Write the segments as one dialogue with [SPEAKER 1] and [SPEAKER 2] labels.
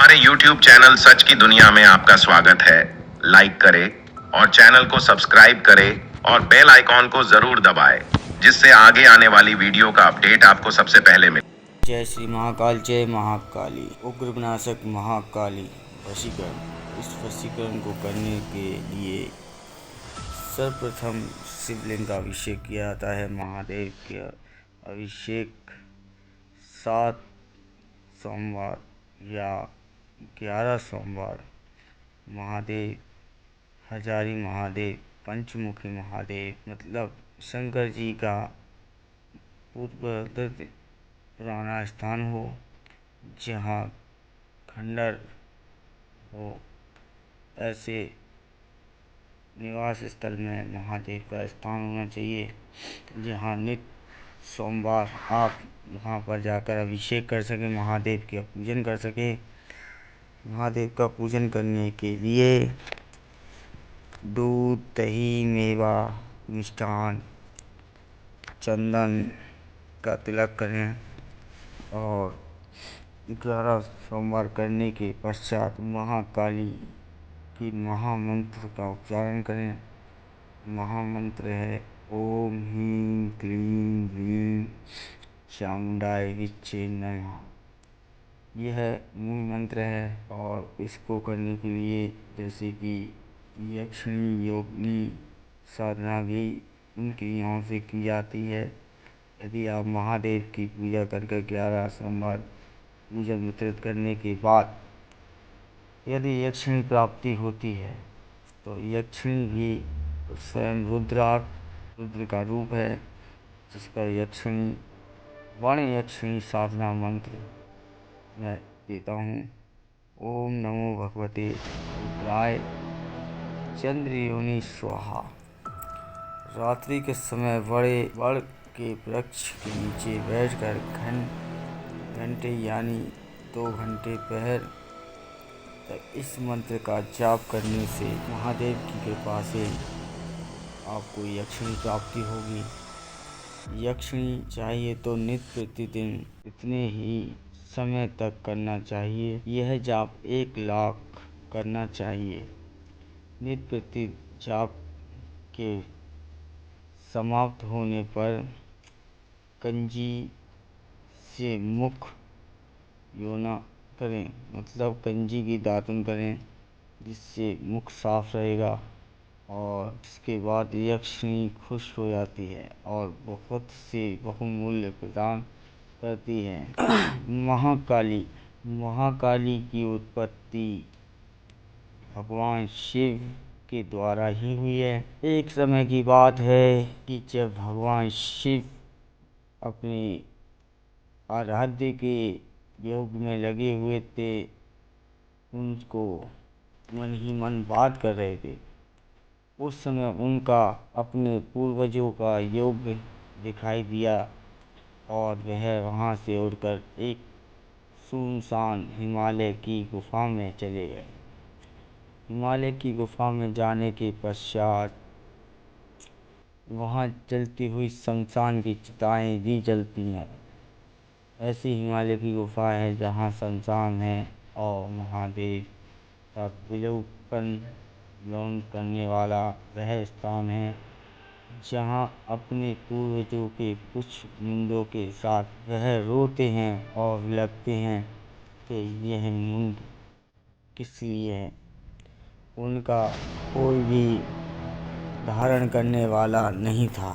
[SPEAKER 1] हमारे YouTube channel सच की दुनिया में आपका स्वागत है। लाइक करें और चैनल को सब्सक्राइब करें और बेल आइकॉन को जरूर दबाएं, जिससे आगे आने वाली वीडियो का अपडेट आपको सबसे पहले मिले।
[SPEAKER 2] जय श्री महाकाल, जय महाकाली। उग्र विनाशक महाकाली वशीकरण। इस वशीकरण को करने के लिए सर्वप्रथम शिवलिंग का अभिषेक किया जाता है। महादेव के अभिषेक 7 सोमवार या 11 सोमवार महादेव, हजारी महादेव, पंचमुखी महादेव मतलब शंकर जी का पूर्व पुराना स्थान हो, जहाँ खंडर हो, ऐसे निवास स्थल में महादेव का स्थान होना चाहिए, जहाँ नित्य सोमवार आप वहाँ पर जाकर अभिषेक कर सकें, महादेव का पूजन कर सकें। महादेव का पूजन करने के लिए दूध, दही, मेवा, मिष्ठान, चंदन का तिलक करें और 11 सोमवार करने के पश्चात महाकाली की महामंत्र का उच्चारण करें। महामंत्र है ओम ह्रीं क्लीं ह्रीं चामुंडाय विच्चे नमः। यह मूल मंत्र है और इसको करने के लिए जैसे कि यक्षिणी योगिनी साधना भी इन क्रियाओं से की जाती है। यदि आप महादेव की पूजा करके 11 सोमवार पूजन वितरित करने के बाद यदि यक्षिणी प्राप्ति होती है तो यक्षिणी भी स्वयं रुद्र का रूप है, जिसका यक्षिणी वाणी यक्षिणी साधना मंत्र मैं देता हूँ। ओम नमो भगवते रुद्राय चंद्रयोनि स्वाहा। रात्रि के समय बड़े बड़ के वृक्ष के नीचे बैठकर घंटे यानी 2 घंटे पहर तक इस मंत्र का जाप करने से महादेव की कृपा से आपको यक्षिणी प्राप्ति होगी। यक्षिणी चाहिए तो नित्य प्रतिदिन इतने ही समय तक करना चाहिए। यह जाप 1 लाख करना चाहिए। नित्य प्रति जाप के समाप्त होने पर कंजी से मुख योना करें, मतलब कंजी की दातुन करें, जिससे मुख साफ रहेगा और इसके बाद यक्षिणी खुश हो जाती है और बहुत से बहुमूल्य प्रदान करती है। महाकाली की उत्पत्ति भगवान शिव के द्वारा ही हुई है। एक समय की बात है कि जब भगवान शिव अपने आराध्य के योग में लगे हुए थे, उनको मन ही मन बात कर रहे थे। उस समय उनका अपने पूर्वजों का योग दिखाई दिया और वह वहाँ से उड़कर एक सुनसान हिमालय की गुफा में चले गए। हिमालय की गुफा में जाने के पश्चात वहाँ जलती हुई शमशान की चिताएं भी जलती हैं। ऐसी हिमालय की गुफा है जहाँ शमशान है और महादेव का विलोकन करने वाला वह स्थान है, जहाँ अपने पूर्वजों के कुछ मुंडों के साथ वह रोते हैं और विलखते हैं कि यह मुंड किस लिए है। उनका कोई भी धारण करने वाला नहीं था,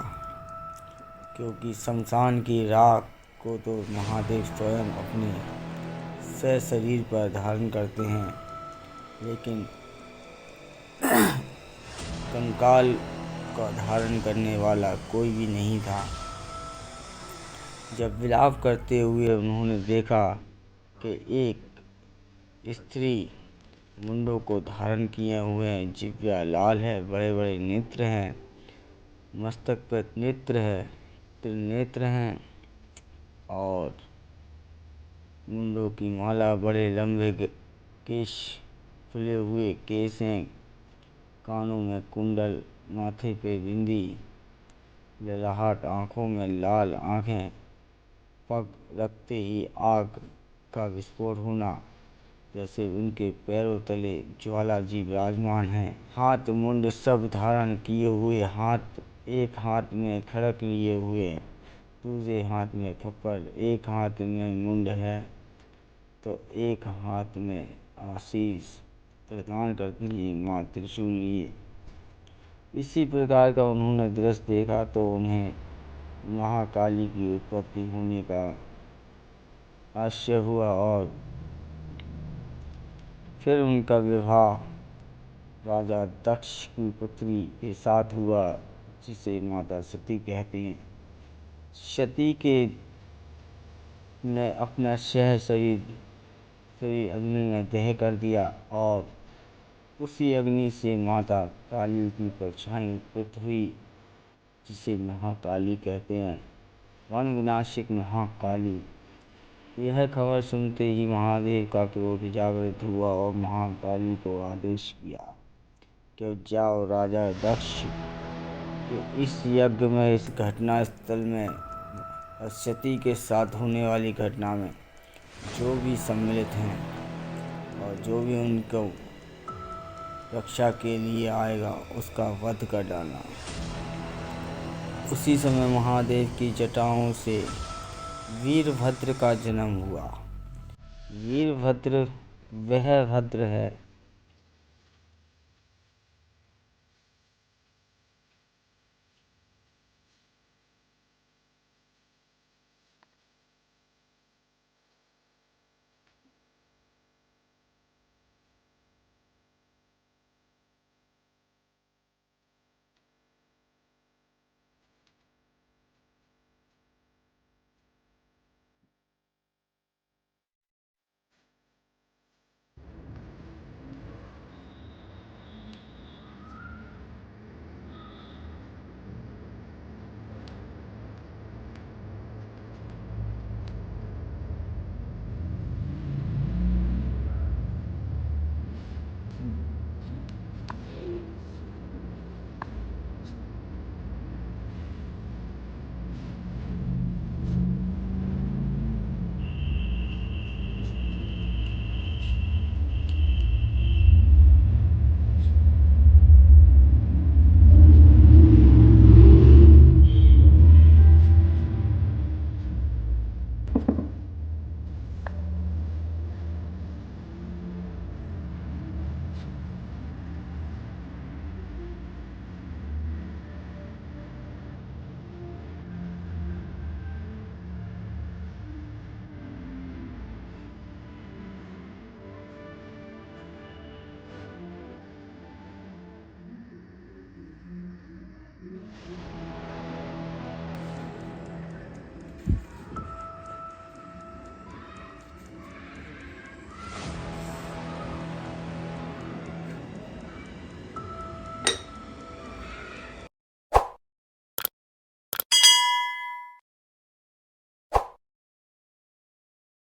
[SPEAKER 2] क्योंकि शमशान की राख को तो महादेव स्वयं अपने शरीर पर धारण करते हैं, लेकिन कंकाल का धारण करने वाला कोई भी नहीं था। जब विलाप करते हुए उन्होंने देखा कि एक स्त्री मुंडों को धारण किए हुए हैं, जिह्वा लाल है, बड़े बड़े नेत्र हैं, मस्तक पर नेत्र है, त्रिनेत्र हैं और मुंडों की माला, बड़े लंबे केश, फुले हुए केश हैं, कानों में कुंडल, माथे पे बिंदी, ललाहट, आँखों में लाल आँखें, पग रखते ही आग का विस्फोट होना, जैसे उनके पैरों तले ज्वाला जी विराजमान हैं। हाथ मुंड सब धारण किए हुए, एक हाथ में खड़ग लिए हुए, दूसरे हाथ में खप्पर, एक हाथ में मुंड है तो एक हाथ में आशीष प्रदान करती है माँ त्रिशूल लिए। इसी प्रकार का उन्होंने दृश्य देखा तो उन्हें महाकाली की उत्पत्ति होने का आश्चर्य हुआ और फिर उनका विवाह राजा दक्ष की पुत्री के साथ हुआ, जिसे माता सती कहते हैं। सती के ने अपना शरीर अग्नि में दह कर दिया और उसी अग्नि से माता काली की परछाई उत्पन्न हुई, जिसे महाकाली कहते हैं, वन विनाशिक महाकाली। यह खबर सुनते ही महादेव का क्रोध जागृत हुआ और महाकाली को आदेश किया कि जाओ राजा दक्ष के इस यज्ञ में, इस घटना स्थल में, सती के साथ होने वाली घटना में जो भी सम्मिलित हैं और जो भी उनको रक्षा के लिए आएगा उसका वध कर डालना। उसी समय महादेव की जटाओं से वीरभद्र का जन्म हुआ। वीरभद्र वह भद्र है